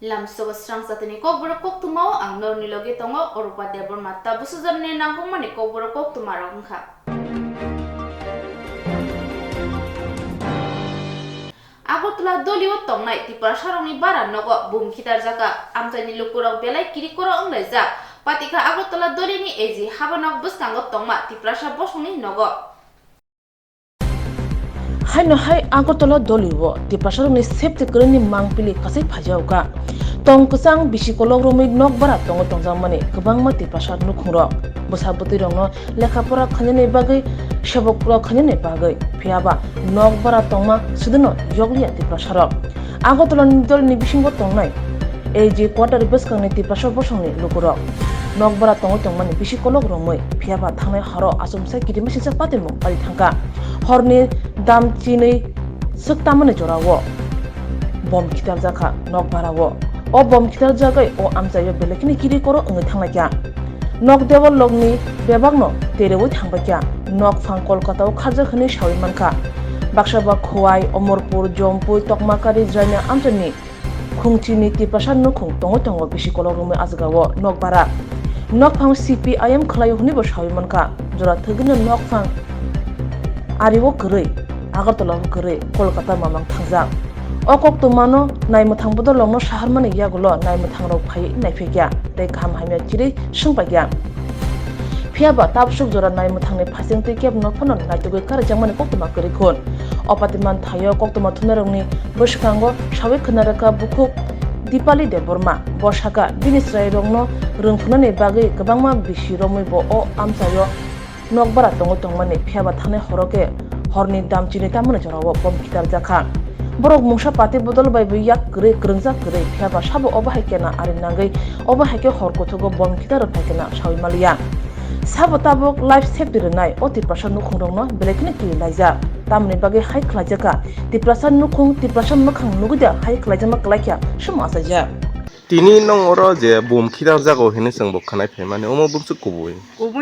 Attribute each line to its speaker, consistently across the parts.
Speaker 1: Lamso Swrangchati ni Kokborok Koktwma ang nor nilogi tongo Arupa Debbarma tabu sujamni nangkongma ni Kokborok Koktwma rongkha. Agotla dolio tongnai ti prasarongni bara nogo bumkitar jaka amtani lukurok belai kiri koro onglai jak patika Agotla dolini eji habanok buskango tongma ti prasa bosongni nogo.
Speaker 2: Haino hai Agotla doliwo ti prasarongni septi kereni mangpili kasai phajauka tong kusang bisikolog romai nok bara tongo tongjangmani kwbangma ti prasar nukhungrok bosaboti rongno lekhapora khanjani bagai sebokro khanjani bagai phiaba nok bara tongma sudono yoglia ti prasarok Agotla dolni bisingo tongnai eji quarter buskangni ti prasar bosongni lukurok nok bara tongo tongmani bisikolog romai phiaba thangnai haro asumsai kidima sisa patimo ari thangka horni dam chini suktamani jorawo bom kitar jaka nok barawo o bom kitar jagai o amjayo belekini kiri koro ngai thangla nok dewal logni bebagno terewo thangba nok phang kolkata o kharja khani shawi manka baksaba khowai omorpur jompui tokmakari jraina amjani khungchini ti pasar no khung tongo bisikolog rume azgawo nok bara nok phang CPIM khlayo huni bo shawi manka jora thugina nok phang ariwo korei Agotla korei Kolkata mamang thangjak o Koktwma no naimthang bodolongno shahar mani yagulo naimthang rok phai naifekya tei kham haimya chiri sungpakya phiaba tabsuk jora naimthangni phasingtei kep no phono naitugoi karjangmani Koktwma korei khon opatiman thayo Koktwma thunarongni boskango sawi khunaraka bukhuk Dipali Debbarma boshaka binisrai rongno rungphunani bagai kwbangma bisi romoi bo o amsayo nokbara tongmani phiaba thane horoke horni damchini tamani jorawo bom kitar jakha borok mungsa pati bodol bai bu yak kre krungja kre phiaba sabo obahaikena ari nangai obahaike horkothogo bom kitar phaikena shawi malia sabo tabok life safety renai oti prasan nukhungrongno belekni ki laija tamni bagai hai khlajaka ti prasan nukhung ti prasan makhang nuguja hai khlajama klakya shuma saja
Speaker 3: tini nong oro je bom khitar jago hene sangbo khanai phaimani omo bumsu kubui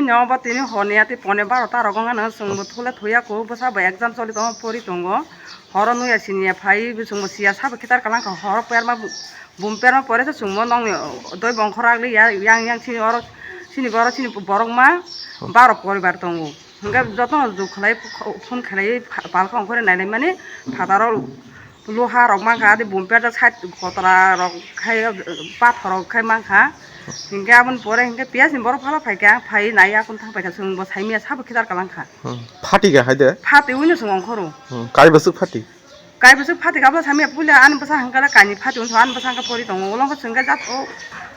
Speaker 4: nyaw ba tini honiati pone 12 rogonga na sungbo thule thoya ko bosa ba exam choli to pori tongo horo nuya sinia phai bisungbo sia sab khitar kalang ka horo perma bum perma pore se sungmo nong doi bongkhoragli yang sini oro sini borokma 12 poribar tongo hingga joto ju khlai phun khlai palkhong khore nailai mane phadaro loha rok mangkha de bumper da side kotra rok khai pathor rok khai mangkha hingga abon pore hingga pias ni borok phala phaika phai naya kun thang phaika sung bo saimia sab khitar kalangkha
Speaker 3: phati ga haide
Speaker 4: phati uino sung khoro
Speaker 3: kai basuk phati
Speaker 4: kabla samia pula an basa hangkala kani phati un an basa ka pori tong ulong ka sungga jat o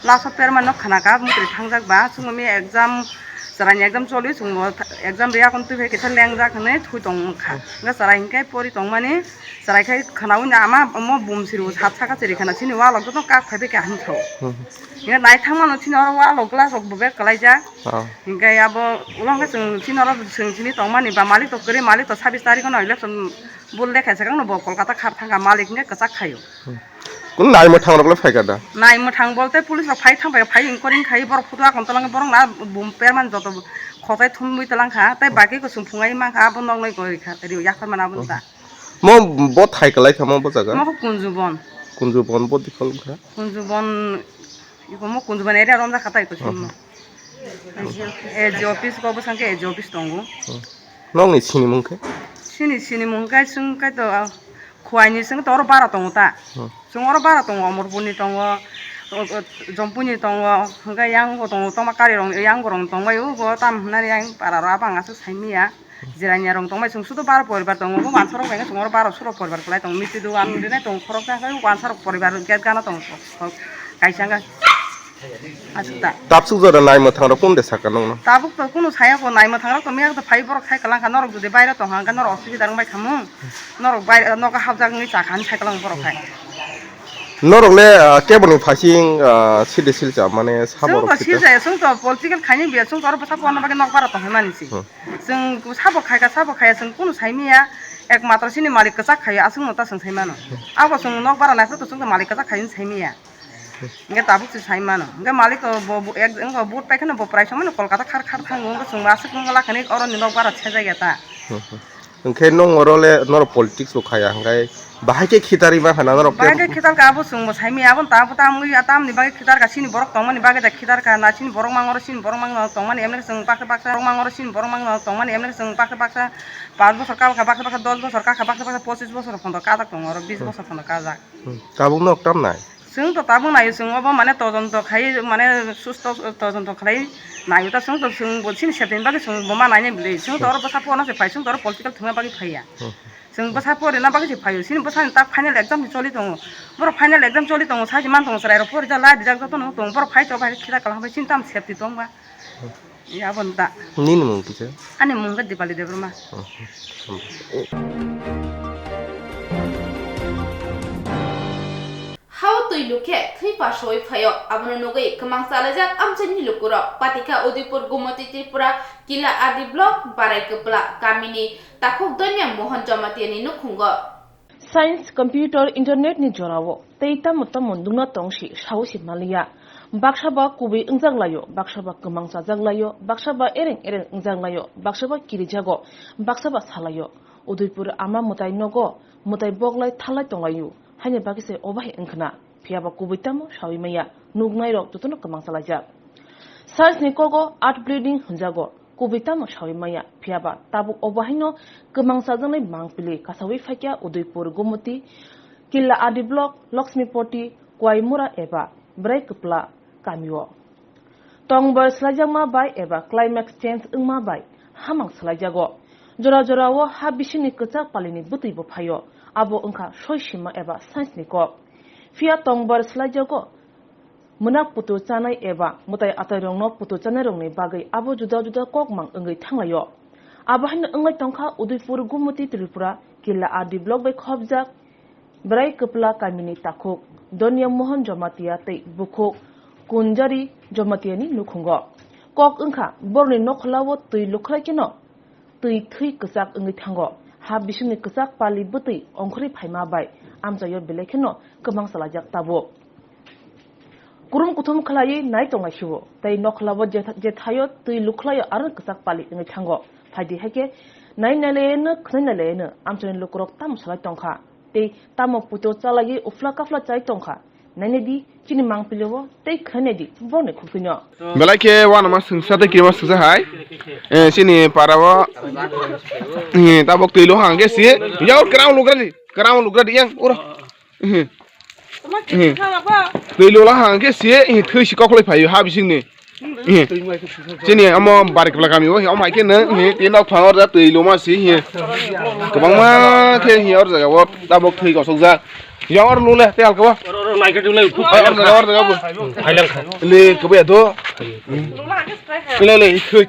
Speaker 4: last of perma nok khana ka mutri thangjak ba sungmi exam sarani exam choli sung exam ria kun tu ke thleng ja khane thui tong kha nga sarai hingkai pori tong mane sarai khai khanaw na ama mo bum siru sat saka cheri khana chini wa lok to ka phaibe ka han tho nga nai thangmano chini oro wa lok glass ok bobe kalaija hingkai abo ulong ka sung chini oro sung chini tong mani ba malik to kore malik to 26 tarikh no election bul dekha sakang no bo Kolkata khar thanga malik nga kachak khayo
Speaker 3: kun nai mo thang rokle phaika da
Speaker 4: nai mo thang bolte police rok phai thangbai phai inquiring khai bor phutwa kon talang borong na bum perman joto khotai thumui talang kha tai baki ko sumphungai mang kha bon nong noi goi kha ri yakhar mana bun ta
Speaker 3: mo bo thai kalai khamo bo jaga
Speaker 4: mo kunjubon
Speaker 3: bo dikhol kha
Speaker 4: kunjubon iko mo kunjubon area romja khatai ko chim e office ko bosang ke e office tongo
Speaker 3: nong ni chini mungke
Speaker 4: sini mungkai sung kai to khwaini sung tor bara tongo ta sung oro bara tongo morpuni tongo jompuni tongo hingga yang go tongo tomakari rong yang gorong tongo yu go tam nari yang para raba ngasu saimia jiranya rong tongo sung sudo bara poribar tongo go mansarok benga sung oro bara suro poribar kulai tongo miti du an dine tong khorok ka kai wansarok poribar get gana tongo kaisanga asita
Speaker 3: tapsuk jora nai mo thang rok kun de saka nong
Speaker 4: tabuk to kuno saya ko nai ma thangrok to me to phai borok khai kalang norok jodi baira to hanga norok osubida rong bai khamu norok baira noka habjak ngi chakhan khai kalang borok khai
Speaker 3: norok le keboni phasing sidisil cha mane sabor
Speaker 4: sung to silja sung to political khani bia sung to ro pasa pon bage nok bara to hemanisi sung sabok khai sung kuno saimia ekmatra sini malik kachak khai asung nota sung saimano abo sung nok bara na to sung to malik kachak khai saimia nga tabuk si saimano nga malik bo ek nga bot paikana bo price man Kolkata khar thango nga sung masuk nga lakhani oro ni nok bara chheja geta
Speaker 3: Engke nong orole nor politics lo khaya hangkai bahai ke khitari ma hana nor
Speaker 4: Bagi kita ka abu sung bos hami abon ta ni bagi kita ka sini borok tong mani bagi da kita ka na sini borok mangor tong mani emne sung paksa borok mangor tong mani emne sung paksa 5 বছর ka 10 বছর ka 25 বছর ফন্দ ka tak tong 20 বছর ফন্দ ka jak
Speaker 3: kabung nok tam nai
Speaker 4: sung to tabung nai sung obo mane todonto khai mane susto todonto khai nai ta sung to sung bolsin september bagi sung boma nai ne bile sung to ro basa pona se pai sung to ro political thunga bagi phaiya जों बसा परे ना बागि फायो सिन बसा ता final exam चलि दङ बर फाइनल एग्जाम चलि दङ साजि मान दङ सराय परे जा ला दिजा जतो न दङ बर फाइ तो फाइ खिरा कलाबाय सिन ताम सेफ्टी दङबा या बनता
Speaker 3: nin mung kise
Speaker 4: अनि मुंगा Dipali Debbarma
Speaker 1: How to look at 3 pashoy fayo abno nogai kamang salajak amchani lukuro patika Udipur Gumati Tripura Kila Adi Block Barai Kepla Kamini Takuk Donya Mohan Jamatiani Nukungo
Speaker 2: Science, computer, internet ni jorawo teita mutam mundungna tongshi shausi malia bakshaba kubi ungjang layo bakshaba kamangsa jaglayo bakshaba ereng ungjang layo bakshaba kirijago bakshaba salayo Udipur ama mutai nogo mutai boglai thalai tonglayo hanya bagi se obahi engkna piaba kubitamo shawimaya nugnairo tutuno kamangsalaja science ni kogo art bleeding hunjago kubitamo shawimaya piaba tabu obahino kamangsajang mangpili kasawi fakya Udaipur Gumati Killa Adi Block Lakshmipoti Kwaimura eba breakpla kamyo tongbar slajangma bai eba climax change ungma bai hamang slajago jora wo habishini kachak palini buti bo phayo abo ungkha soishima eba science ni ko fia tongbar slajago munak putu chanai eba mutai atairong no putu chanai rong ni bagai abo juda kokmang ungai thanglayo abo hin ungai tongkha Udaipur Gumati Tripura Killa Adi Block bai khobjak brai kapla kamini takuk donya mohan jamatia tei bukhok kunjari jamatiani nukhungo kok ungkha borni nokhlawo tui lukhlai kino tui thui ksak ungai thango ha bisuni ksak pali butui ongkhri phaima bai amjayo belekino kamang salajak tabo kurum kuthum khlai nai tonga hiwo tei nokhlawo je thayo tui lukhlayo aran ksak pali ungai thango phaidi hake nai nalene khnainalene amchani lukurok tam salai tongkha tei tamo puto chalagi ufla kafla chai tongkha nanedi chini mangpilewo tei khanedi borne khukino
Speaker 3: belake wana ma sungsate ki ma sungsa hai sini parawa tabok tilo hange si yaur kraun lugradi yang ura tilo la hange si thoi si kokloi phayo ha bisingni sini amo barik belakami wo am haike na ti nok thangor da tilo ma si kabang ma ke hior jaga wo tabok thoi ko songja yaur lule te al ko or jaga bu le kebe do le thoi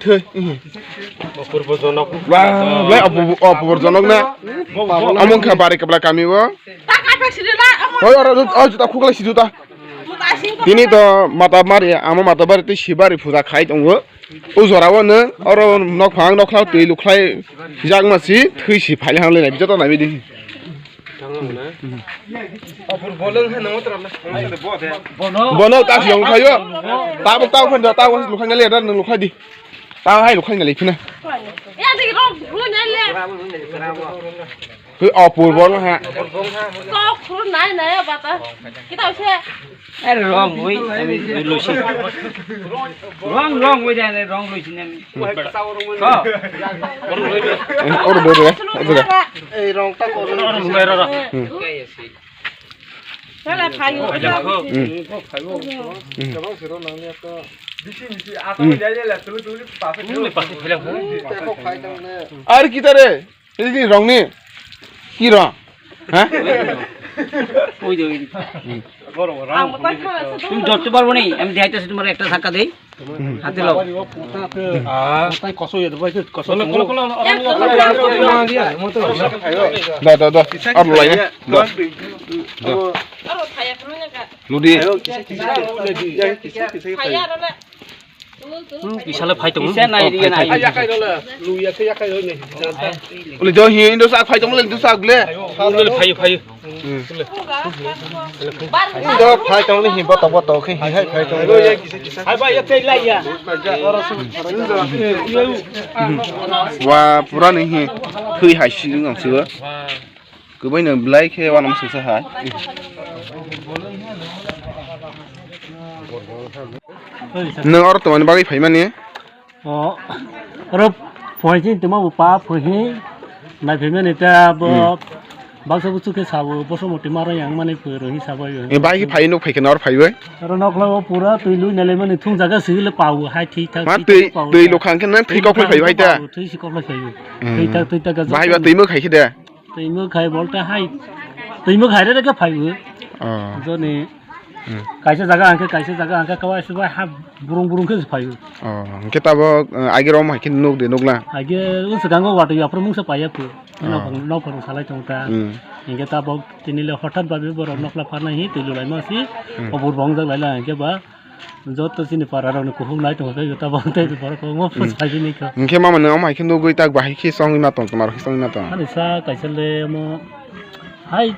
Speaker 3: le apur jonok na among kha barik belakami wo or juta khukla si juta Ini to mata mari ama mata bari ti shibari phuja khai tongo ujora no oro nok phang nok khlaw tei lukhlai jagma si thui si phaile hang le bijo to na bidi apur bolong ha no tra bono ta siong khayo ta bok taw khan da taw lukhai ngale da lukhai di taw hai lukhai ngale phina
Speaker 5: ya di ro lu nyai le
Speaker 3: cứ apur bolong ha
Speaker 5: ko khur nai nai ba ta kita se
Speaker 6: wrong way losing wrong way then wrong losing em
Speaker 3: or bo re
Speaker 6: ei wrong ta ko ro
Speaker 5: la phayo
Speaker 3: আর কি তারে এই রং নি কি রং হ্যাঁ
Speaker 6: ওই যে তুমি ধরতে পারবো নি আমি দেখাইতেছি তোমার একটা ধাক্কা দেই হাতে লাও তাই কসো ইয়ে দেবো কসো
Speaker 3: da আর লাই না Ledo
Speaker 6: Bisalah phai tong. Bisa nai dia nai.
Speaker 3: Ule jo hi Indo sak phai tong le Indo sak ble.
Speaker 6: Ule phai.
Speaker 3: Indo phai tong le hi bot khi hi hai phai tong.
Speaker 6: Hai ba ya tei lai ya.
Speaker 3: Wa pura ni hi thui hai shi ngam sữa. Cứ bây giờ lấy khi vào nằm sữa sa hai. Nâng ở tụi mình bao cái phải mà nhé.
Speaker 6: Rồi phơi chứ tụi mình bà phơi này phơi này ta bơ bác số bút cái sao bơ số một tí mà rồi yang mà này phơi rồi sao vậy?
Speaker 3: Cái bao cái phải nó phải cái nó phải vậy.
Speaker 6: Rồi nó là pura tùy lui này mà này thung ra cái xứ là bảo hai thi thang.
Speaker 3: Mà tùy lúc hàng cái nó tùy có phải vậy ta.
Speaker 6: Tùy chỉ có phải vậy. Tùy ta cái.
Speaker 3: Bao tùy mức hay cái đấy.
Speaker 6: Tùy mức hay bảo ta hay. Tùy mức hay đó cái phải vậy. Rồi này. Cái jaga angke kawai sudah hab burung ke sepayu.
Speaker 3: Kita agar orang makin nuk de nukla.
Speaker 6: Agar sekarang waktu ya perlu supaya tu. Nak perlu salah contoh. Ingke ta bog tinile hotat babi borok nokla parna hi tilulai masih. Obur bang jak laila ingke ba. Jot tu sini para orang kuhung naik tu kita ta bang tu borok ngop sepayu ni ka.
Speaker 3: Ingke mama nang makin nuk kita bahai ki song ina tong tomar song ina tong.
Speaker 6: Anisa kaisale mo. Hai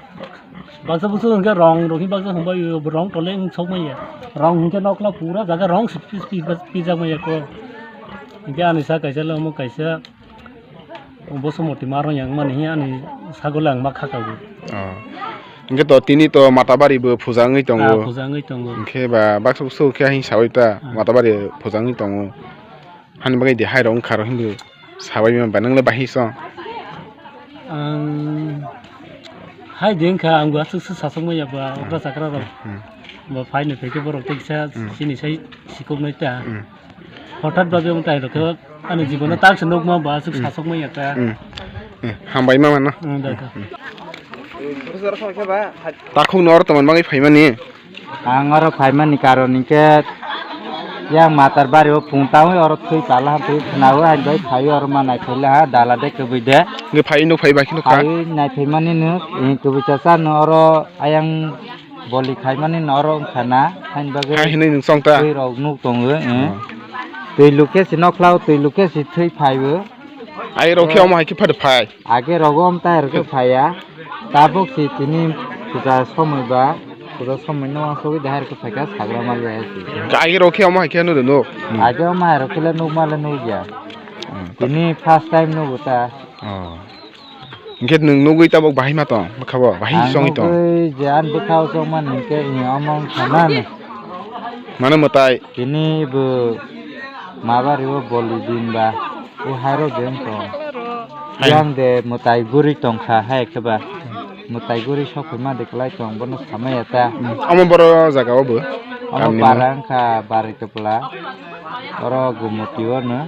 Speaker 6: bác sĩ bác sĩ cái rong rồi khi bác sĩ không bao giờ rong trở lên sống mấy vậy rong cái nó là pura giá cái rong pizza mấy vậy cô cái anh sao cái là một cái ông bố số một thì mà rồi những mà này anh sao có lần mắc khác đâu
Speaker 3: cái tổ tini tổ matabari bơ phụ giang ấy tông
Speaker 6: phụ giang ấy tông
Speaker 3: cái bà bác sĩ cái hình sao ta matabari phụ giang ấy tông hắn bác ấy để hai rong khá rồi hình sao vậy mà bạn năng là bahis sao
Speaker 6: hai दिन का अंगुआ सुसु सासंग में या बा sakra ro ba phai ne peke borok teksa sini sai sikop nei ta hotat babe um tai ro ke ani jibona tak senok ma ba suk sasok mai ya ta
Speaker 3: hambai ma mana ta khung nor to man bangai phai mani
Speaker 7: angor phai mani karon ke yang matar bari o pungtau or thui pala ha thui nawa ha doi phai or ma nai thela ha dala de ke bide
Speaker 3: nge phai no phai ba kino ka
Speaker 7: phai nai phai mani nu ke bicha sa no ro ayang boli khai mani no ro khana hain bage
Speaker 3: ha hinai ning song ta
Speaker 7: thui ro nuk tong tui luke si no klau tui luke si thui phai bu
Speaker 3: ai ro kheo ma ki phad phai
Speaker 7: age rogom ta ro ke phai ya ta bok si tini puja somoi ba puja somoi no so ge dahar ke phai ka sagra ma ya si
Speaker 3: ka ai ro kheo ma ki no no
Speaker 7: age ma ro kele no ma le no ya tini first time no buta
Speaker 3: nget nung no gui ta bok bahai ma to ma khabo bahai song to
Speaker 7: jan bu khao song man ke ni among khana ne
Speaker 3: mana matai
Speaker 7: tini bu mabari o boli din ba o haro dem to yang de mutai guri tong kha hai ke ba mutai guri sok ma de klai tong bono samaya ta
Speaker 3: amo boro jaga o bu
Speaker 7: amo parang kha bari kepla oro gumutiwa na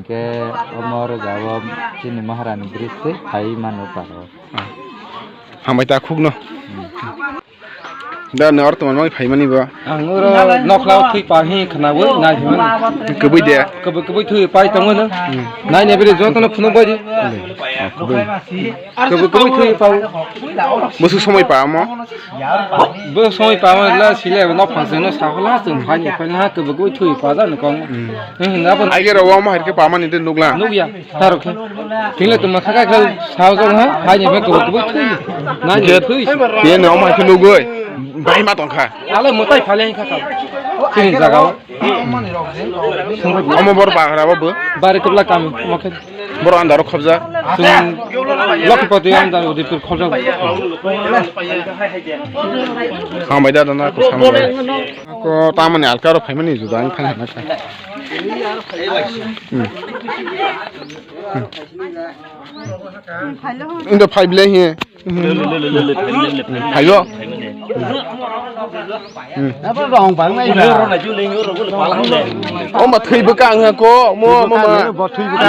Speaker 7: ke omor jawa sini maharani brise hai manu paro
Speaker 3: hambai ta khuk no da ne or to man mai phai mani ba
Speaker 6: angoro noklau thui pa hi khana wo nai hi man
Speaker 3: ke bui de
Speaker 6: ke bui thui pai tong na nai ne bere jo to phunu bai di ke bui thui pa
Speaker 3: musu somoi pa mo
Speaker 6: bo soi pa ma la sile no phang no sa la chung phai ni phai na ke bui thui pa da ne kong na pon
Speaker 3: ai ge ro wa ma her ke pa ma ni de nukla
Speaker 6: nu ya ta ro ke thile to ma kha ka sao jo ha phai ni me ke bui thui na je thui
Speaker 3: ye ne ma ke nu goi bai ma tong kha
Speaker 6: ala mo tai phale kha ka sini jaga
Speaker 3: amo bor ba ra ba bu
Speaker 6: bare ke la kam ma ke
Speaker 3: bor andar khobja
Speaker 6: tum laki pati am da odi pur khobja
Speaker 3: hambai da na ko sam ko ta mane alka ro phai mani ju da khana na ka indo phai ble hi phai lo
Speaker 7: rong bang mai
Speaker 3: o ma thui bu ka nga ko mo ma
Speaker 7: bo thui bu ka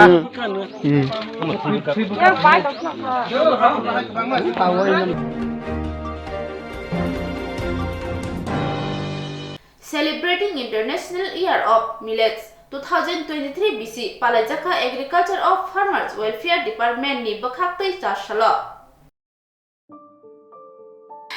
Speaker 1: Celebrating International Year of Millets 2023 BC Palajaka Agriculture of Farmers Welfare Department ni bakhak tai cha shalo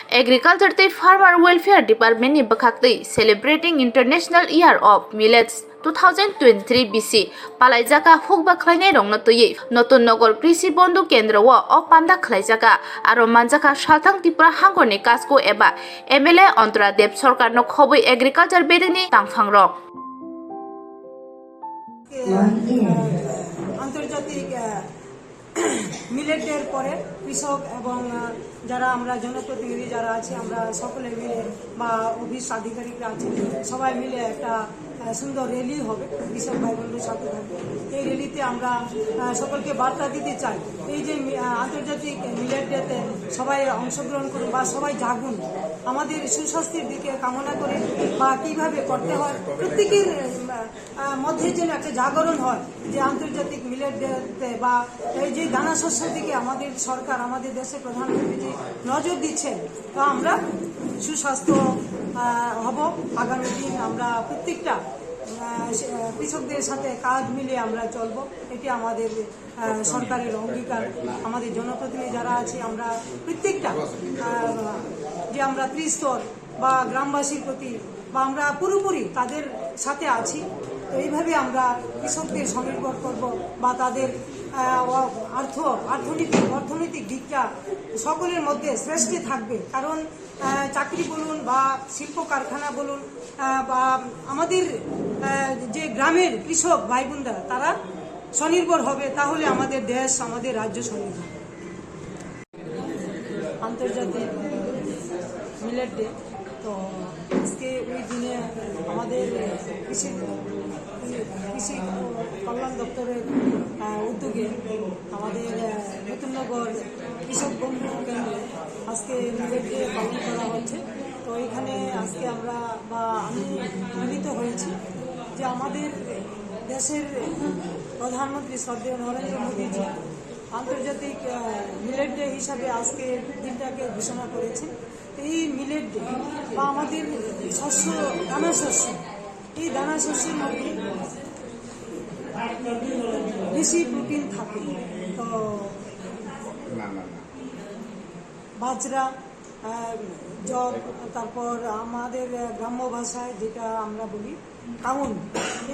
Speaker 1: Agriculture tei Farmer Welfare Department ni bakhaktei Celebrating International Year of Millets 2023 BC palaijaka hukba khlainai rongno tui notun nogor krishi bondhu kendra o panda khlaijaka aro manjaka salthang Tripura hangorni kasko eba MLA Antara Dev Sarkar no khobui agriculture bedini tangphang rok
Speaker 8: আন্তর্জাতিক মিলেটের পরে কৃষক এবং যারা আমরা জনপ্রতিনিধি যারা আছি আমরা সকলে মিলে বা অফিস আধিকারিকরা আছেন সবাই মিলে একটা সুন্দর র্যালি হবে কৃষক ভাই বন্ধুর সাথে থাকবে এই র্যালিতে আমরা সকলকে বার্তা দিতে চাই এই যে আন্তর্জাতিক মিলেট ডেতে সবাই অংশগ্রহণ করুন বা সবাই জাগুন আমাদের সুস্বাস্থ্যের দিকে কামনা করে বা কিভাবে করতে হয় প্রত্যেকের মধ্যে যেন একটা জাগরণ হয় যে আন্তর্জাতিক মিলেট ডেতে বা এই যে দানা শস্যের দিকে আমাদের সরকার আমাদের দেশের প্রধানমন্ত্রী যে নজর দিচ্ছেন তা আমরা সুস্বাস্থ্য হব আগামী দিন আমরা প্রত্যেকটা কৃষকদের সাথে কাঁধ মিলিয়ে আমরা চলবো এটি আমাদের সরকারের অঙ্গীকার আমাদের জনপ্রতিনিধি যারা আছে আমরা প্রত্যেকটা যে আমরা ত্রিস্তর বা গ্রামবাসীর প্রতি বা আমরা পুরোপুরি তাদের সাথে আছি এইভাবে আমরা কৃষকদের স্বনির্ভর করব বা তাদের অর্থনৈতিক দিকটা সকলের মধ্যে শ্রেষ্ঠ থাকবে কারণ চাকরি বলুন বা শিল্প কারখানা বলুন বা আমাদের যে গ্রামের কৃষক ভাই বোনরা তারা স্বনির্ভর হবে তাহলে আমাদের দেশ আমাদের রাজ্য স্বনির্ভর আন্তর্জাতিক মিলেট ডে তো আজকে ওই দিনে আমাদের কৃষি কল্যাণ দপ্তরের উদ্যোগে আমাদের নতুননগর কৃষক বন্ধু কেন্দ্রে আজকে মিলেট ডে পালন করা হচ্ছে তো এখানে আজকে আমরা বা আমি মিলিত হয়েছি যে আমাদের দেশের প্রধানমন্ত্রী শ্রদ্ধেয় নরেন্দ্র মোদীজি আন্তর্জাতিক মিলেট ডে হিসাবে আজকে দিনটাকে ঘোষণা করেছেন এই মিলেট ডে বা আমাদের শস্য দানা শস্য এই দানা শস্যের মধ্যে বেশি প্রোটিন থাকে তো বাজরা জব তারপর আমাদের গ্রাম্য ভাষায় যেটা আমরা বলি কাউন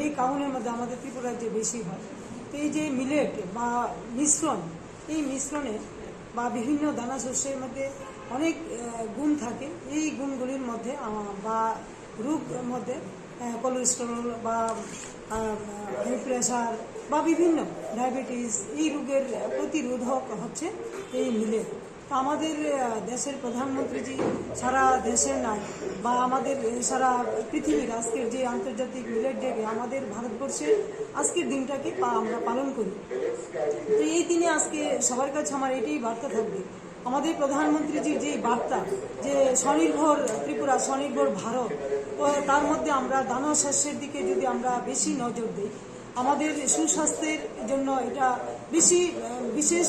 Speaker 8: এই কাউনের মধ্যে আমাদের ত্রিপুরায় যে বেশি হয় তো এই যে মিলেট বা মিশ্রণ এই মিশ্রণে বা বিভিন্ন দানা শস্যের মধ্যে অনেক গুণ থাকে এই গুণগুলির মধ্যে বা রোগ মধ্যে কোলেস্টেরল বা হাই প্রেশার বা বিভিন্ন ডায়াবেটিস এই রোগের প্রতিরোধক হচ্ছে এই মিলেট আমাদের দেশের প্রধানমন্ত্রীজি সারা দেশের নাই বা আমাদের সারা পৃথিবীর আজকের যে আন্তর্জাতিক মিলেট ডে আমাদের ভারতবর্ষের আজকের দিনটাকে আমরা পালন করি তো এই দিনে আজকে সবার কাছে আমার এটাই বার্তা থাকবে আমাদের প্রধানমন্ত্রীজির যে বার্তা যে স্বনির্ভর ত্রিপুরা স্বনির্ভর ভারত তো তার মধ্যে আমরা দানা শস্যের দিকে যদি আমরা বেশি নজর দিই আমাদের সুস্বাস্থ্যের জন্য এটা বিশেষ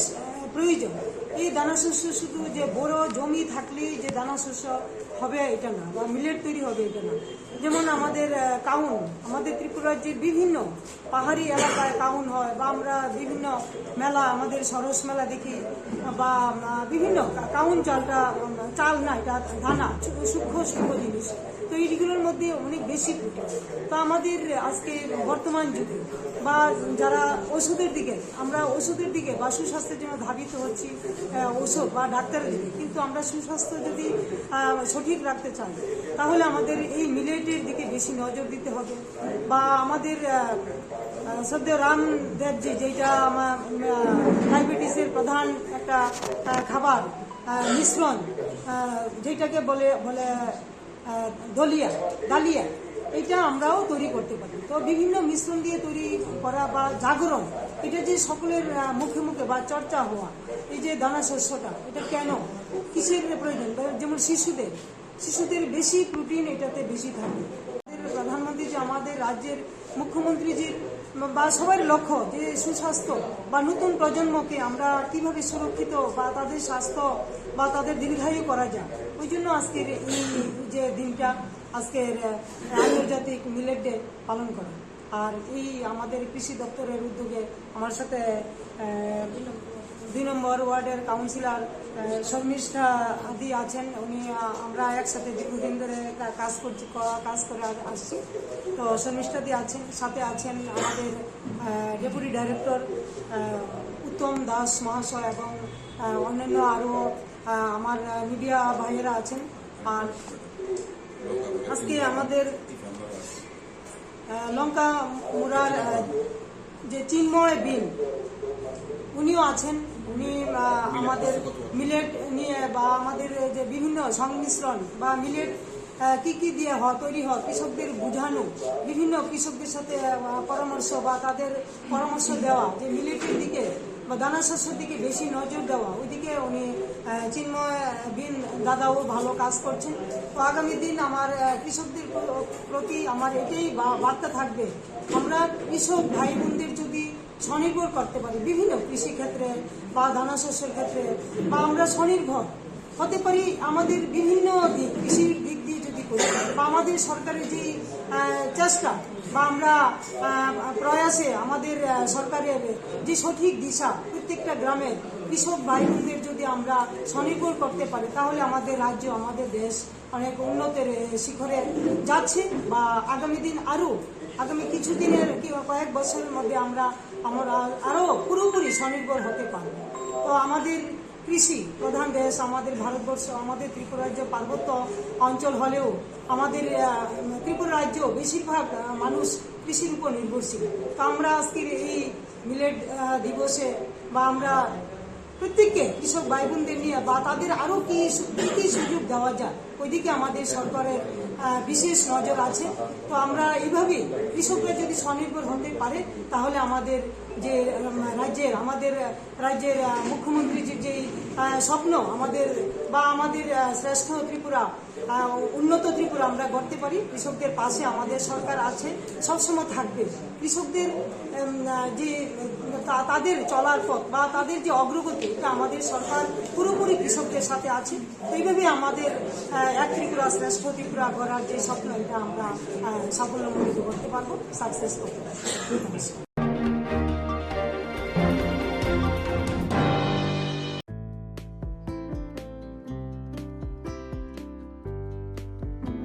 Speaker 8: প্রয়োজন এই দানা শস্য শুধু যে বড় জমি থাকলেই যে দানা শস্য হবে এটা না বা মিলেট তৈরি হবে এটা না যেমন আমাদের কাউন আমাদের ত্রিপুরার যে বিভিন্ন পাহাড়ি এলাকায় কাউন হয় বা আমরা বিভিন্ন মেলা আমাদের সরস মেলা দেখি বা বিভিন্ন কাউন চাল না এটা দানা সূক্ষ্ম জিনিস তো এইগুলোর মধ্যে অনেক বেশি প্রোটিন তো আমাদের আজকে বর্তমান যুগে বা যারা ওষুধের দিকে বা সুস্বাস্থ্যের জন্য ধাবিত হচ্ছি ওষুধ বা ডাক্তারের দিকে কিন্তু আমরা সুস্বাস্থ্য যদি সঠিক রাখতে চাই তাহলে আমাদের এই মিলেটের দিকে বেশি নজর দিতে হবে বা আমাদের সদ্য রামদেবজি যেটা আমার ডায়াবেটিসের প্রধান একটা খাবার মিশ্রণ যেটাকে বলে ডালিয়া এটা আমরাও তৈরি করতে পারি তো বিভিন্ন মিশ্রণ দিয়ে তৈরি করা বা জাগরণ এটা যে সকলের মুখে মুখে বা চর্চা হওয়া এই যে দানা শস্যটা এটা কেন কিসের প্রয়োজন যেমন শিশুদের বেশি প্রোটিন এটাতে বেশি থাকে প্রধানমন্ত্রী যে আমাদের রাজ্যের মুখ্যমন্ত্রীজির বা সবার লক্ষ্য যে সুস্বাস্থ্য বা নতুন প্রজন্মকে আমরা কিভাবে সুরক্ষিত বা তাদের স্বাস্থ্য বা তাদের দীর্ঘায়ু করা যায় ওই জন্য আজকের এই যে দিনটা আজকের আন্তর্জাতিক মিলেট ডে পালন করা আর এই আমাদের কৃষি দপ্তরের উদ্যোগে আমার সাথে 2 নম্বর ওয়ার্ডের কাউন্সিলর শর্মিষ্ঠা আদি আছেন। উনি আমরা একসাথে দীর্ঘদিন ধরে কাজ করে আসছি। তো শর্মিষ্ঠাদি আছেন, সাথে আছেন আমাদের ডেপুটি ডাইরেক্টর উত্তম দাস মহাশয় এবং অন্যান্য আরও আমার মিডিয়া ভাইয়েরা আছেন। আর আজকে আমাদের লঙ্কা মুড়ার যে চিন্ময় বিন উনিও আছেন। উনি আমাদের মিলেট নিয়ে বা আমাদের যে বিভিন্ন সংমিশ্রণ বা মিলেট কি দিয়ে তৈরি হয় কৃষকদের বোঝানো, বিভিন্ন কৃষকদের সাথে পরামর্শ বা তাদের পরামর্শ দেওয়া, যে মিলেটের দিকে বা দানা শস্যের দিকে বেশি নজর দেওয়া, ওইদিকে উনি চিন্ময় বিন দাদাও ভালো কাজ করছেন। তো আগামী দিন আমার কৃষকদের প্রতি আমার এটাই বার্তা থাকবে, আমরা কৃষক ভাই বোনদের যদি স্বনির্ভর করতে পারি বিভিন্ন কৃষি ক্ষেত্রে বা দানা শস্যের ক্ষেত্রে, বা আমরা স্বনির্ভর হতে পারি আমাদের বিভিন্ন দিক কৃষির দিক দিয়ে যদি করি, বা আমাদের সরকারের যে চেষ্টা বা আমরা প্রয়াসে আমাদের সরকারের যে সঠিক দিশা প্রত্যেকটা গ্রামে কৃষক ভাই বোনদের যদি আমরা স্বনির্ভর করতে পারি, তাহলে আমাদের রাজ্য আমাদের দেশ অনেক উন্নতির শিখরে যাচ্ছে। বা আগামী দিন আগামী কিছুদিনের কয়েক বছরের মধ্যে আমরা আরো পুরোপুরি স্বনির্ভর হতে পারব। তো আমাদের কৃষি প্রধান দেশ আমাদের ভারতবর্ষ, আমাদের ত্রিপুরা রাজ্য পার্বত্য অঞ্চল হলেও আমাদের ত্রিপুরা রাজ্য বেশিরভাগ মানুষ কৃষির উপর নির্ভরশীল। তো আমরা আজকের এই মিলেট দিবসে বা আমরা প্রত্যেককে কৃষক ভাই বোনদের নিয়ে বা তাদের আরো কি সুযোগ দেওয়া যায় ওইদিকে আমাদের সরকারের বিশেষ নজর আছে। তো আমরা এইভাবে কৃষকরা যদি স্বনির্ভর হতে পারে, তাহলে আমাদের যে আমাদের রাজ্যের মুখ্যমন্ত্রীর যে স্বপ্ন আমাদের বা আমাদের শ্রেষ্ঠ ত্রিপুরা উন্নত ত্রিপুরা আমরা গড়তে পারি। কৃষকদের পাশে আমাদের সরকার আছে, সবসময় থাকবে। কৃষকদের যে তাদের চলার পথ বা তাদের যে অগ্রগতি, এটা আমাদের সরকার পুরোপুরি কৃষকদের সাথে আছে। এইভাবে আমাদের এক ত্রিপুরা শ্রেষ্ঠ ত্রিপুরা গড়ার যে স্বপ্ন, এটা আমরা সাফল্যমণ্ডিত করতে পারবো, সাকসেস করতে পারবো।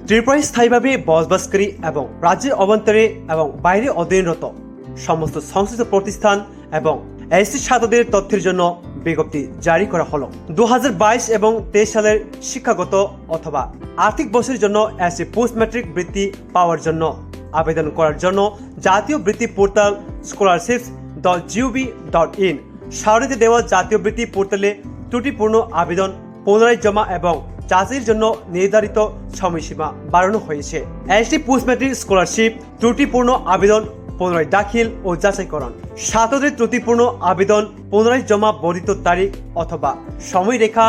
Speaker 9: ত্রিপুরায় স্থায়ীভাবে বসবাসকারী এবং রাজ্যের অভ্যন্তরে এবং বাইরে অধ্যয়নরত সমস্ত সংশ্লিষ্ট প্রতিষ্ঠান এবং এসসি ছাত্রদের তথ্যের জন্য বিজ্ঞপ্তি জারি করা হলো। 2022 এবং 23 সালের শিক্ষাগত অথবা আর্থিক বছরের জন্য এসসি পোস্ট ম্যাট্রিক বৃত্তি পাওয়ার জন্য আবেদন করার জন্য জাতীয় বৃত্তি পোর্টাল scholarships.gov.in সারণীতে দেওয়া জাতীয় বৃত্তি পোর্টালে ত্রুটিপূর্ণ আবেদন পুনরায় জমা এবং যাচাইয়ের জন্য নির্ধারিত সময়সীমা বাড়ানো হয়েছে। এসসি পোস্ট ম্যাট্রিক স্কলারশিপ ত্রুটিপূর্ণ আবেদন পুনরায় দাখিল ও যাচাইকরণ, ছাত্রদের ত্রুটিপূর্ণ আবেদন পুনরায় জমা বর্ধিত তারিখ অথবা সময়রেখা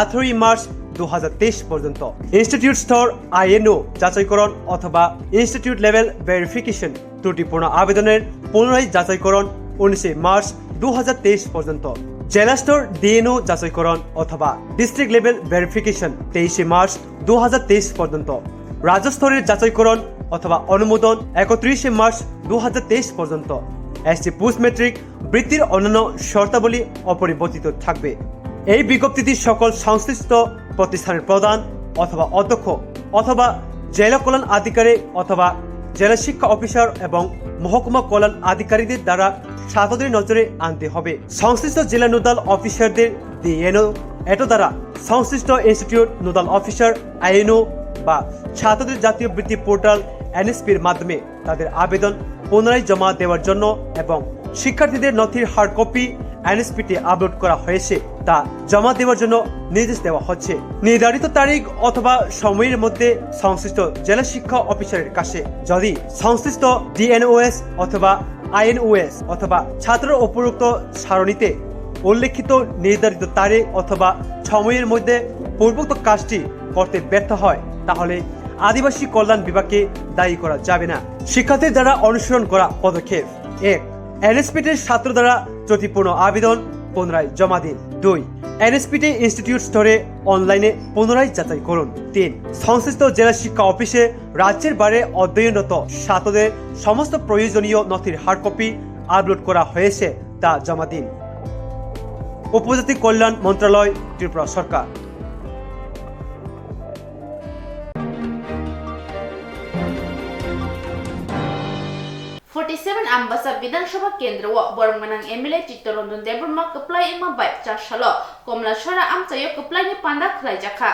Speaker 9: 18 মার্চ 2023 পর্যন্ত। ইনস্টিটিউট স্তর INO যাচাইকরণ অথবা ইনস্টিটিউট লেভেল ভেরিফিকেশন ত্রুটিপূর্ণ আবেদনের পুনরায় যাচাইকরণ 19 মার্চ 2023 পর্যন্ত। জেলা স্তর DNO যাচাইকরণ অথবা ডিস্ট্রিক্ট লেভেল ভেরিফিকেশন 23 মার্চ 2023 পর্যন্ত। রাজ্য স্তরের যাচাইকরণ অথবা অনুমোদন 31 মার্চ 2023 পর্যন্ত। এসসি পোস্ট ম্যাট্রিক বৃত্তির অন্যান্য শর্তাবলী অপরিবর্তিত থাকবে। এই বিজ্ঞপ্তিটি সকল সংশ্লিষ্ট প্রতিষ্ঠানের প্রধান অথবা অধ্যক্ষ অথবা জেলা কল্যাণ আধিকারিক অথবা জেলা শিক্ষা অফিসার এবং মহকুমা কল্যাণ আধিকারিকদের দ্বারা ছাত্রদের নজরে আনতে হবে। সংশ্লিষ্ট জেলা নোডাল অফিসারদের DNO এটো দ্বারা সংশ্লিষ্ট ইনস্টিটিউট নোডাল অফিসার INO বা ছাত্রদের জাতীয় বৃত্তি পোর্টাল NSP-র মাধ্যমে তাদের আবেদন পুনরায় জমা দেওয়ার জন্য এবং শিক্ষার্থীদের নথির হার্ড কপি NSP-তে আপলোড করা হয়েছে তা জমা দেওয়ার জন্য নির্দেশ দেওয়া হচ্ছে। নির্ধারিত তারিখ অথবা সময়ের মধ্যে সংশ্লিষ্ট জেলা শিক্ষা অফিসারের কাছে যদি সংশ্লিষ্ট DNOS অথবা INOS অথবা ছাত্রের উপরোক্ত সারণীতে উল্লেখিত নির্ধারিত তারিখ অথবা সময়ের মধ্যে পূর্বোক্ত কাজটি করতে ব্যর্থ হয়, তাহলে আদিবাসী কল্যাণ বিভাগকে দায়ী করা যাবে না। শিক্ষার্থীর দ্বারা অনুসরণ করা পদক্ষেপ: 1. NSP-তে ছাত্র দ্বারা ত্রুটিপূর্ণ আবেদন পুনরায় জমা দিন। 2. NSP-তে ইনস্টিটিউট স্তরে অনলাইনে পুনরায় যাচাই করুন। 3. সংশ্লিষ্ট জেলা শিক্ষা অফিসে রাজ্যের বাইরে অধ্যয়নরত ছাত্রদের সমস্ত প্রয়োজনীয় নথির হার্ড কপি আপলোড করা হয়েছে তা জমা দিন। উপজাতি কল্যাণ মন্ত্রণালয় ত্রিপুরা সরকার।
Speaker 1: आम्बासा विधानसभा केंद्र व बरमगनांग एमएलए चित्तरंजन देबरमा कप्लाई इमा बाय चारसालो कमला सरा आमचायो कप्लाइनि पांदा खलाइजाखा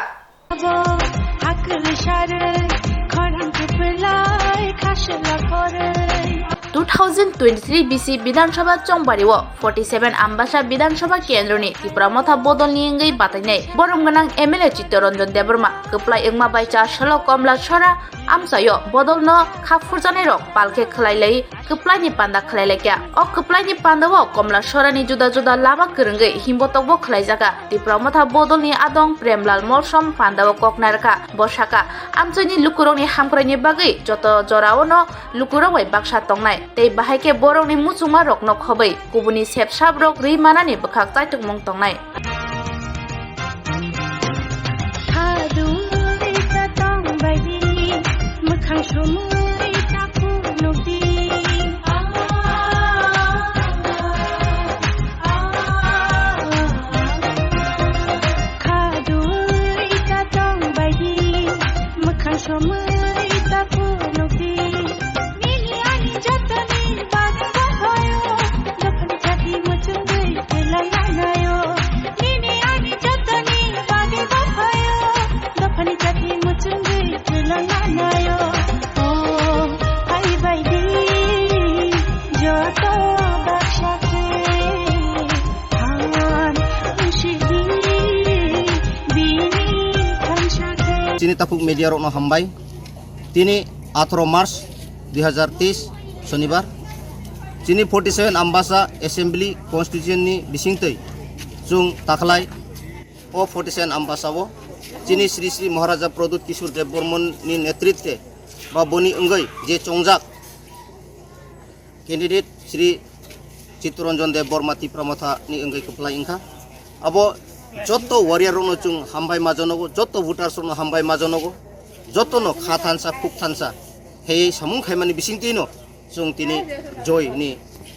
Speaker 1: 2023 BC विधानसभा चंबारिव 47 आम्बासा विधानसभा केंद्रनि त्रिपुरा मथा बदलनि अंगै बातायनाय बरमगनां एमएलए चित्तरंजन देबरमा कप्लाई इमा बाय चारसालो कमला सरा आमचायो बदलनो खाफुरजानाय रक पालखे खलाइलै कप्लाइनि पांदा खलाइलायक्या अ कप्लाइनि पांदाव कमला सरानि जुदा जुदा लामा गोरोंगै हिम्बतकबो खलाइजागा त्रिपुरा मथा बदलनि आदं प्रेमलाल मौसम पांदाव ककनारखा बसाका आमचायनि लुकुरंनि हामख्रायनि बागै जत जरावनो लुकुरंै बाक्सा तंनाय तै बाहायके बरंनि मुचुमा रकनो खबै गुबुननि सेबसाब रक रैमानानि बखाक चाइतुकमं तंनाय
Speaker 10: Sini tapuk media rokno hambai. Tini 18 Maret 2023 Shonibar. Sini 47 Ambasa Assembly Constitution ni bisingtei. Jung taklai o 47 Ambasa wo. Sini Sri Sri Maharaja Pradut Kishore Debbarma ni netritwe ba boni engai je chongjak candidate Sri Chittaranjan Debbarma Tipramotha ni engai keplai ingkha. Abo joto warrior rono chung hambai majonogo joto voters rono hambai majonogo joto no khathansa khukhansa hei samung khaimani bisingtino chung tini joy ni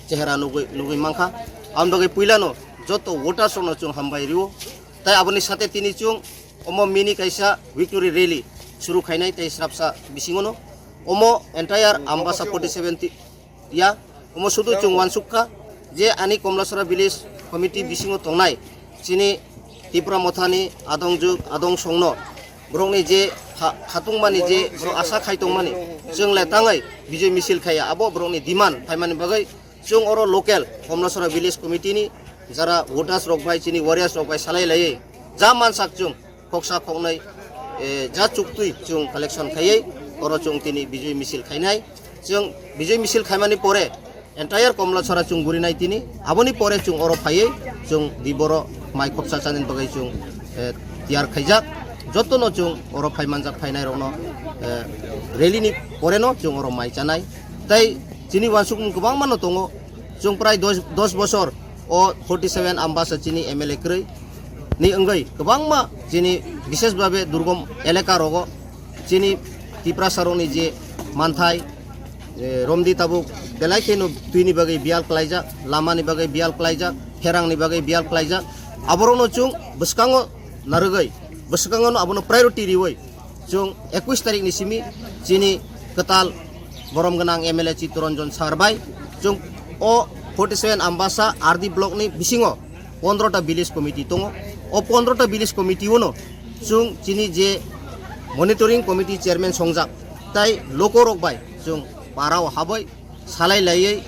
Speaker 10: chehra nugui mangkha amdoge puilano joto voters rono chung hambai riwo tai aboni sate tini chung omo mini kaisa victory rally shuru khainai tai srapsa bisingono omo entire Ambasa 47 ya omo sudu chung wansukka je ani komlasora village committee bisingo tongnai sini Tipra mothani adong juk adong songno brongni je khatungmani je bro asa khaitongmani jeng letangai bijay misil khaya abo brongni demand phaimani bagai jung oro local komlasora village committee ni jara voters rok bai chini warriors rok bai salai lai ja mansak jung khoksa khongnai ja chuktui jung collection khayai oro jung tini bijay misil khainai jung bijay misil khaimani pore entire komlasora jung gurinai tini aboni pore jung oro phayai jung diboro mai khopsa chanin bagai chung tiar khaijak jotono chung oro phaimanjak phainai rokno rally ni poreno chung oro mai chanai tai chini wansuk kubang mano tongo chung prai 10 bosor o 47 Ambasa chini MLA krei ni engai kubang ma chini bishesh bhabe durgom elaka rogo chini Tipra saroni je manthai romdi tabuk belai keno tuini bagai bial klaijak lama ni bagai bial klaijak herang ni bagai bial klaijak aborono chung beskango narugai beskango no abono priority riwoi chung 21 tarik ni simi chini ketal boromganang MLA Chittaranjan sarbai chung o 47 Ambasa RD block ni bisingo 15 ta village committee tongo o 15 ta village committee wono chung chini je monitoring committee chairman songjak tai lokorok bai chung parao habai salai laiei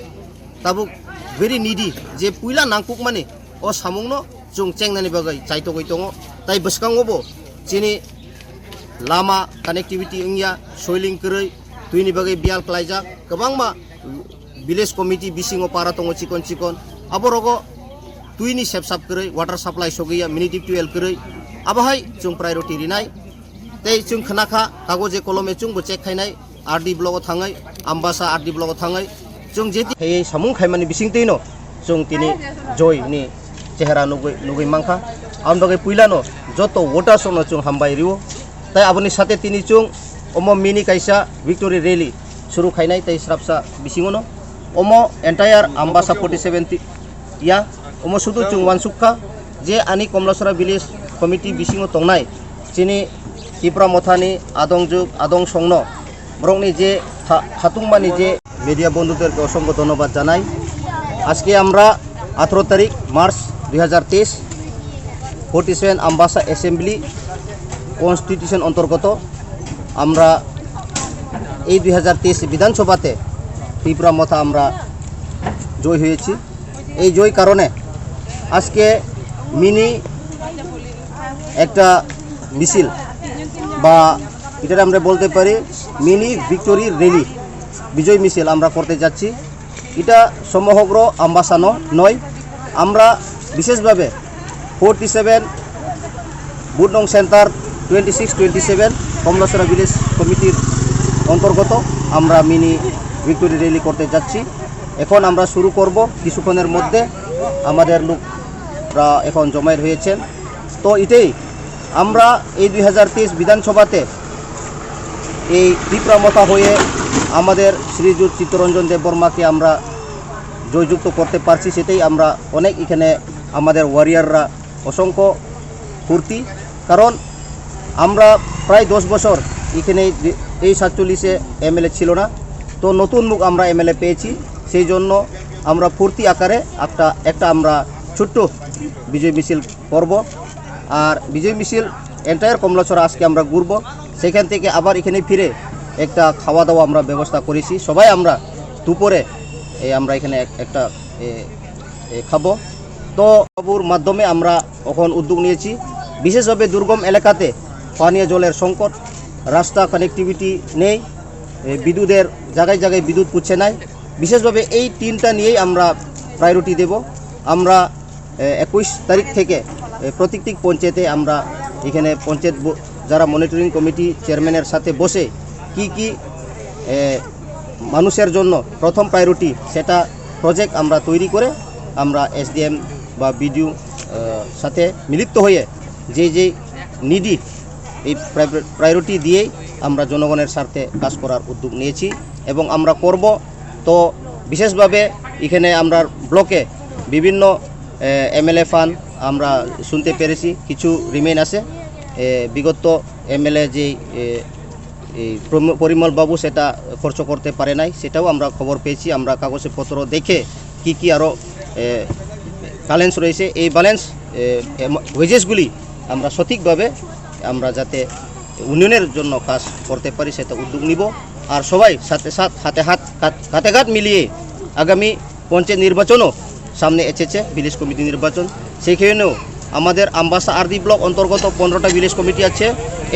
Speaker 10: tabuk very needy je puila nangkuk mani o samungno chung chengnani bagai chaito goi tongo tai beskango bo chini lama connectivity ingya soiling krei tuini bagai bial klaija kabangma village committee bisingo para tongo chikon aborogo tuini sepsap krei water supply sogiya mini deep well krei abahai chung priority rinai tei chung khnakha kagoje kolome chung bo check khainai RD block thangai Ambasa RD block thangai chung jeti hei samung khaimani bisingteino chung tini joy ni chehra nugui mangkha amdoge puilano joto voters no chung hambai riwo tai aboni sate tini chung omo mini kaisa victory rally shuru khainai tai srapsa bisingono omo entire Ambasa 47 ya omo sudu chung wansukha जे आनी कमलासरा village committee बिसिङाव तंनाय चिनि तिप्रा मथानि आदंजुग आदं संनो ब्रकनि जे थातुंबानि जे media बंधुदेरके असंख्य धन्यवाद जानाय। आजके आमरा 18 तारिख मार्च 2023 47 आम्बासा assembly constitution अंतर्गत आमरा এই 2023 বিধানসভাতে ত্রিপুরা মথা আমরা জয় হয়েছি। এই জয় কারণে আজকে মিনি একটা মিছিল বা এটা আমরা বলতে পারি মিনি ভিক্টোরি র্যালি বিজয় মিছিল আমরা করতে যাচ্ছি। এটা সমগ্র আম্বাসা নয়, আমরা বিশেষভাবে 47 বুটনং সেন্টার 26-27 কমলাসরা ভিলেজ কমিটির অন্তর্গত আমরা মিনি ভিক্টোরি র্যালি করতে যাচ্ছি। এখন আমরা শুরু করব কিছুক্ষণের মধ্যে, আমাদের লোকরা এখন জমায়েত হয়েছেন। তো এটাই আমরা এই 2023 বিধানসভাতে এই ত্রিপুরা মথা হয়ে আমাদের শ্রীযুত চিত্তরঞ্জন দেববর্মাকে আমরা জয়যুক্ত করতে পারছি, সেটাই আমরা অনেক এখানে আমাদের ওয়ারিয়াররা অসংখ্য ফুর্তি। কারণ আমরা প্রায় 10 বছর এখানে এই 47-এ এমএলএ ছিল না, তো নতুন মুখ আমরা এমএলএ পেয়েছি, সেই জন্য আমরা ফুর্তি আকারে একটা আমরা ছোট্ট বিজয় মিছিল করব। আর বিজয় মিছিল এন্টায়ার কমলাছড়া আজকে আমরা ঘুরব, সেখান থেকে আবার এখানে ফিরে একটা খাওয়া দাওয়া আমরা ব্যবস্থা করেছি। সবাই আমরা দুপুরে আমরা এখানে একটা খাবো। তো বাবুর মাধ্যমে আমরা এখন উদ্যোগ নিয়েছি, বিশেষভাবে দুর্গম এলাকাতে পানীয় জলের সংকট, রাস্তা কানেক্টিভিটি নেই, বিদ্যুতের জায়গায় জায়গায় বিদ্যুৎ পুচ্ছে নাই, বিশেষভাবে এই তিনটা নিয়েই আমরা প্রায়োরিটি দেব। আমরা 21 তারিখ থেকে প্রত্যেকটি পঞ্চায়েতে আমরা এখানে পঞ্চায়েত যারা মনিটরিং কমিটি চেয়ারম্যানের সাথে বসে কি মানুষের জন্য প্রথম প্রায়োরিটি সেটা প্রজেক্ট আমরা তৈরি করে আমরা এসডিএম বা বিডিও সাথে মিলিত হয়ে যে নিডি এই প্রায়োরিটি দিয়েই আমরা জনগণের স্বার্থে কাজ করার উদ্যোগ নিয়েছি এবং আমরা করব। তো বিশেষভাবে এখানে আমরা ব্লকে বিভিন্ন এমএলএ ফান্ড আমরা শুনতে পেরেছি, কিছু রিমেইন আছে। বিগত এমএলএ যে পরিমল বাবু সেটা খরচ করতে পারে নাই, সেটাও আমরা খবর পেয়েছি। আমরা কাগজপত্র দেখে কি আরও ব্যালেন্স রয়েছে, এই ব্যালেন্স ওয়েজেসগুলি আমরা সঠিকভাবে আমরা যাতে উন্নয়নের জন্য কাজ করতে পারি সেটা উদ্যোগ নিব। আর সবাই হাতে হাত মিলিয়ে আগামী পঞ্চায়েত নির্বাচনও সামনে এসেছে, ভিলেজ কমিটি নির্বাচন, সেখানেও আমাদের আম্বাসা আরদি ব্লক অন্তর্গত 15টা ভিলেজ কমিটি আছে।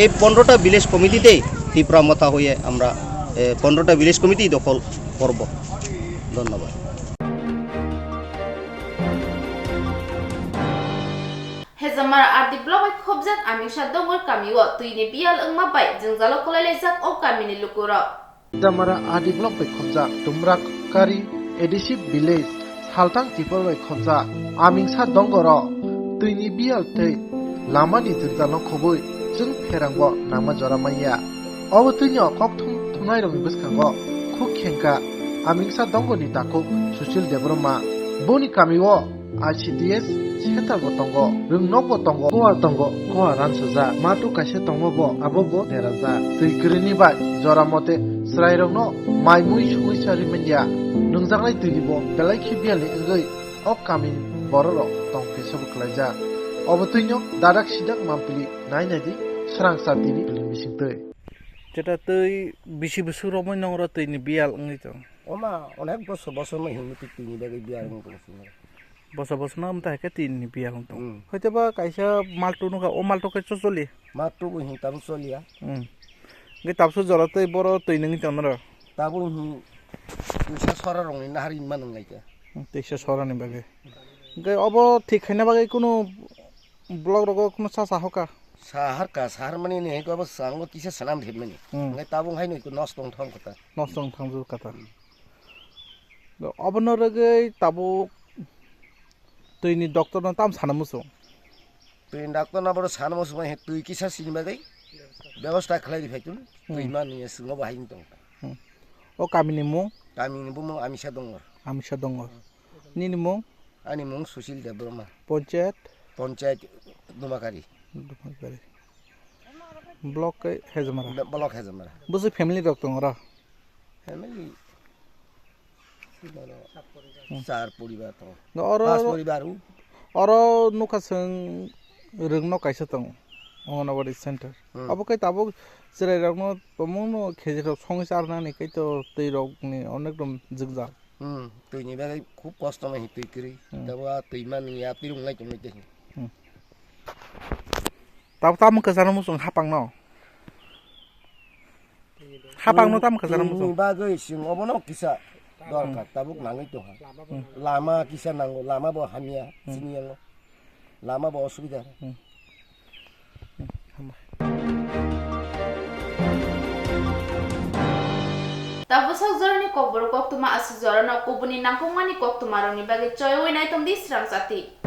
Speaker 10: এই 15টা ভিলেজ কমিটিতেই ত্রিপুরা মথা হয়ে আমরা 15টা ভিলেজ কমিটি দখল করব। ধন্যবাদ।
Speaker 1: হেজামার আরদি ব্লক খবজাত আমিংসা দঙ্গর কামিও তুইনি বিয়াল ওংমা বাই जोंजालो खलायलायजाक औ कामिनि लुकुरा
Speaker 11: Debbarma adi blok by khomja tumra kari edisive village saltang tipor by khomja amingsa dongoro tuini bial tei lamani jinjalo khoboi jung pherangbo nama joramaya obo tuinyo kokthum thunai rong biskango khuk khenka amingsa dongoni takuk sushil Debbarma boni kamiwo ICDS setar botongo rung nok botongo koa ransuja matu kaise tongo bo abobo deraja tui grini bai joramote Swrangchati maimui sugui sarimendia nungjangnai tuinibo belai khibiali ngoi ok kamin bororo tongke sobuklaija obo tuinyo dadak sidak mampili nainadi Swrangchati ni pili misingtei
Speaker 12: যেটা তুই বেশি বছর রমই নংরা তুইনি বিয়াল ngই তো
Speaker 10: ওমা অনেক বছর মই হিমতি তুইনি বাগে বিয়ার মন করছি
Speaker 12: বছর না আমতা হেকে তিননি বিয়া হতো হইতে বা কাইসা মালটো নুকা ও মালটো কে চলি
Speaker 10: মাত্র বহি তাবু চলিয়া
Speaker 12: গে তাবসু জরাতে বড় তুই নংই তনর
Speaker 10: তাবু তুইসা সরা রং না হারিন মান গাইকা
Speaker 12: তেইসা সরানি বাগে গে অব ঠিক খাইনা বাগে কোনো ব্লগ রগ কোনো সা হকা
Speaker 10: sahar mani ni ko ba sango kisa sanam dhib mani ngai tabung hai noi ko nos tong thong
Speaker 12: ju kata obno rage tabu tuini doctor na tam sanamuso
Speaker 10: tuin doctor na boro sanamuso mai tui kisa sinima gai ব্যবস্থা খালাই দি ফাইতুন তুই মানি সুঙ্গ বাহিন তং
Speaker 12: ও কামিনি মু
Speaker 10: আমিসা দঙ্গর
Speaker 12: নিনি মু
Speaker 10: ani mung susil Debbarma
Speaker 12: panchayat
Speaker 10: panchayat Dumakari
Speaker 12: block Hezamara
Speaker 10: block Hezamara
Speaker 12: বুঝি family রক দङ र
Speaker 10: family চার পরিবার তো
Speaker 12: अर
Speaker 10: পাঁচ পরিবার
Speaker 12: अर नुखासों रोंनो कायसो दङ अंगनवाड़ी सेंटर अब कई ताबो जेरै रकनो तमनो खेजेराव संगिस आरनानै कई तो दै रकनि अनेक दम जिगजा
Speaker 10: তুইনি বাই খুব কষ্ট মাই তুই করি তবে তুই মানি আপনি রুংলাই তুমি দেখি
Speaker 12: ताब ताम कजानो मुसुं हापांनो ताम कजानो मुसुं
Speaker 10: বাগै সিং অবনো কিসা দরকার তাবুক নাঙই তো লামা কিসা নাঙ্গো লামা ব হামিয়া চিনিয়াঙ্গো লামা ব অসুবিধা
Speaker 1: Tapos zorni Kokborok Koktwma asi zorana kubuni nangkong mani Koktwma roni bagi coy winai tong di Swrangchati.